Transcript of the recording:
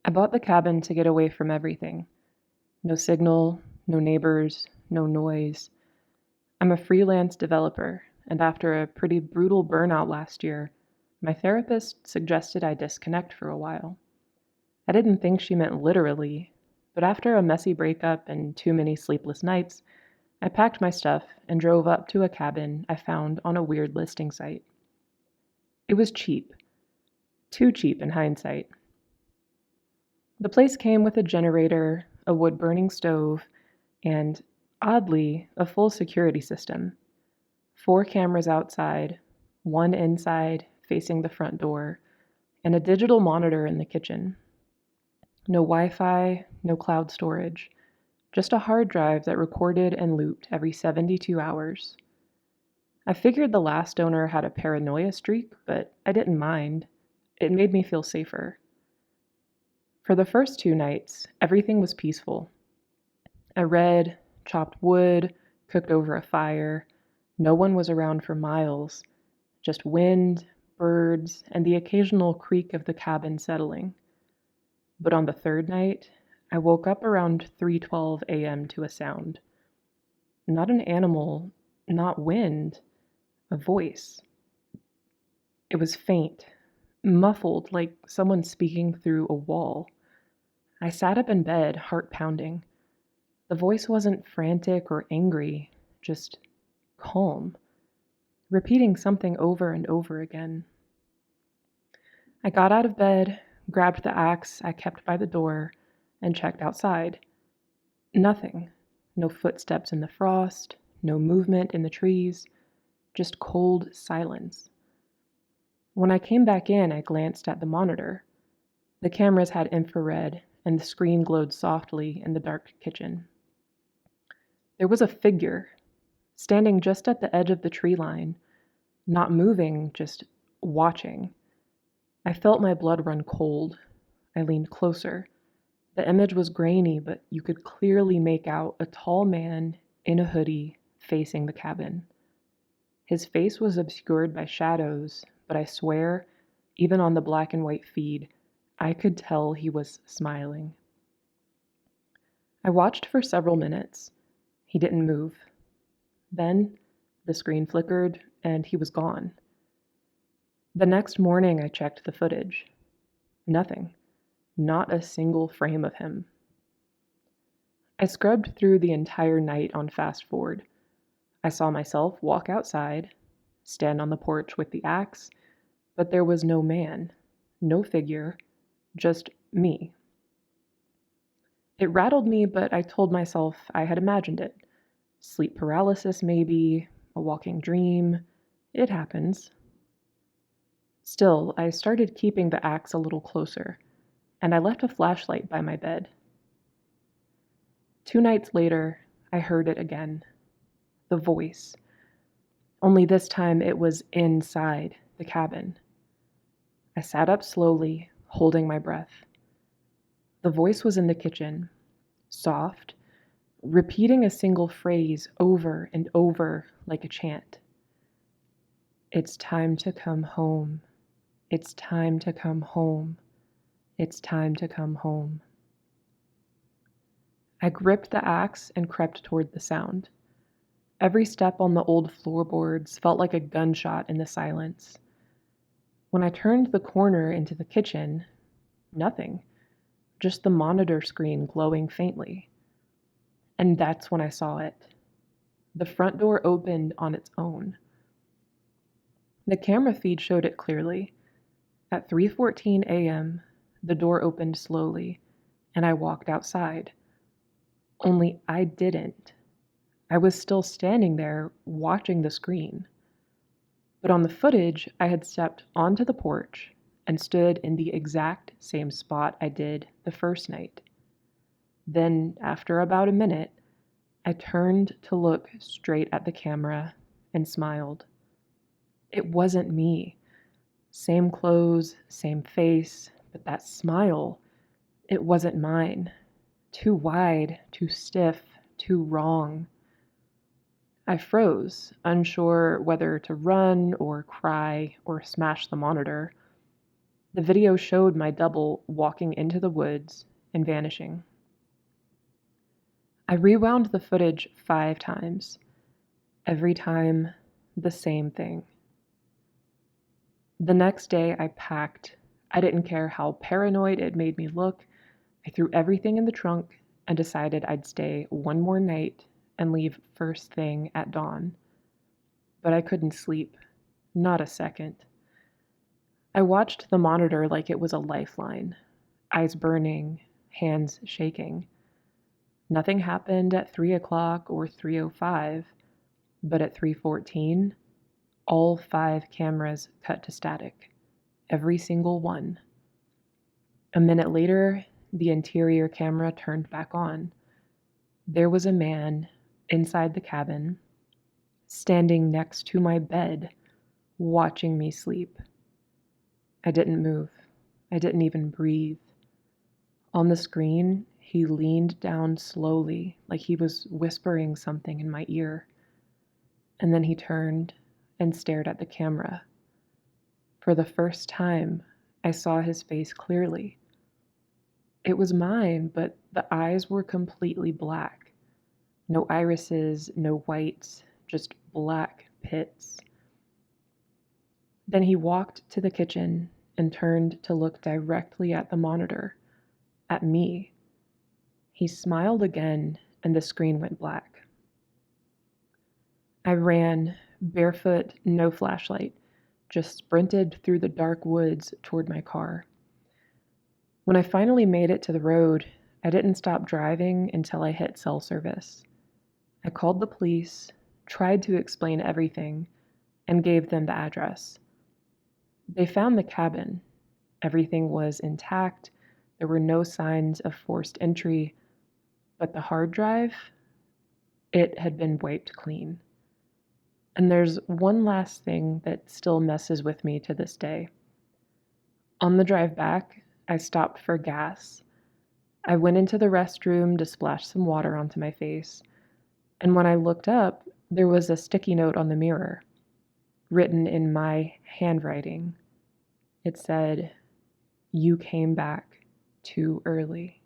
I bought the cabin to get away from everything. No signal, no neighbors, no noise. I'm a freelance developer, and after a pretty brutal burnout last year, my therapist suggested I disconnect for a while. I didn't think she meant literally, but after a messy breakup and too many sleepless nights, I packed my stuff and drove up to a cabin I found on a weird listing site. It was cheap, too cheap in hindsight. The place came with a generator, a wood burning stove, and, oddly, a full security system. 4 cameras outside, one inside facing the front door, and a digital monitor in the kitchen. No Wi Fi, no cloud storage, just a hard drive that recorded and looped every 72 hours. I figured the last owner had a paranoia streak, but I didn't mind. It made me feel safer. For the first 2 nights, everything was peaceful. I read, chopped wood, cooked over a fire. No one was around for miles, just wind, birds, and the occasional creak of the cabin settling. But on the third night, I woke up around 3:12 a.m. to a sound. Not an animal, not wind, a voice. It was faint, muffled like someone speaking through a wall. I sat up in bed, heart pounding. The voice wasn't frantic or angry, just calm, repeating something over and over again. I got out of bed, grabbed the axe I kept by the door, and checked outside. Nothing. No footsteps in the frost, no movement in the trees, just cold silence. When I came back in, I glanced at the monitor. The cameras had infrared, and the screen glowed softly in the dark kitchen. There was a figure, standing just at the edge of the tree line, not moving, just watching. I felt my blood run cold. I leaned closer. The image was grainy, but you could clearly make out a tall man in a hoodie facing the cabin. His face was obscured by shadows, but I swear, even on the black and white feed, I could tell he was smiling. I watched for several minutes. He didn't move. Then the screen flickered and he was gone. The next morning, I checked the footage. Nothing. Not a single frame of him. I scrubbed through the entire night on fast forward. I saw myself walk outside, stand on the porch with the axe, but there was no man, no figure, just me. It rattled me, but I told myself I had imagined it. Sleep paralysis, maybe, a walking dream. It happens. Still, I started keeping the axe a little closer, and I left a flashlight by my bed. 2 nights later, I heard it again. The voice. Only this time it was inside the cabin. I sat up slowly, holding my breath. The voice was in the kitchen, soft, repeating a single phrase over and over like a chant. It's time to come home. It's time to come home. It's time to come home. I gripped the axe and crept toward the sound. Every step on the old floorboards felt like a gunshot in the silence. When I turned the corner into the kitchen, nothing, just the monitor screen glowing faintly. And that's when I saw it. The front door opened on its own. The camera feed showed it clearly. At 3:14 a.m., the door opened slowly, and I walked outside. Only I didn't. I was still standing there, watching the screen. But on the footage, I had stepped onto the porch and stood in the exact same spot I did the first night. Then, after about a minute, I turned to look straight at the camera and smiled. It wasn't me. Same clothes, same face, but that smile, it wasn't mine. Too wide, too stiff, too wrong. I froze, unsure whether to run or cry or smash the monitor. The video showed my double walking into the woods and vanishing. I rewound the footage 5 times. Every time, the same thing. The next day, I packed. I didn't care how paranoid it made me look. I threw everything in the trunk and decided I'd stay one more night and leave first thing at dawn. But I couldn't sleep. Not a second. I watched the monitor like it was a lifeline, eyes burning, hands shaking. Nothing happened at 3 o'clock or 3:05, but at 3:14, all 5 cameras cut to static. Every single one. A minute later, the interior camera turned back on. There was a man inside the cabin, standing next to my bed, watching me sleep. I didn't move. I didn't even breathe. On the screen, he leaned down slowly, like he was whispering something in my ear. And then he turned and stared at the camera. For the first time, I saw his face clearly. It was mine, but the eyes were completely black. No irises, no whites, just black pits. Then he walked to the kitchen and turned to look directly at the monitor, at me. He smiled again, and the screen went black. I ran, barefoot, no flashlight, just sprinted through the dark woods toward my car. When I finally made it to the road, I didn't stop driving until I hit cell service. I called the police, tried to explain everything, and gave them the address. They found the cabin. Everything was intact. There were no signs of forced entry, but the hard drive, it had been wiped clean. And there's one last thing that still messes with me to this day. On the drive back, I stopped for gas. I went into the restroom to splash some water onto my face, and when I looked up, there was a sticky note on the mirror, written in my handwriting. It said, "You came back too early."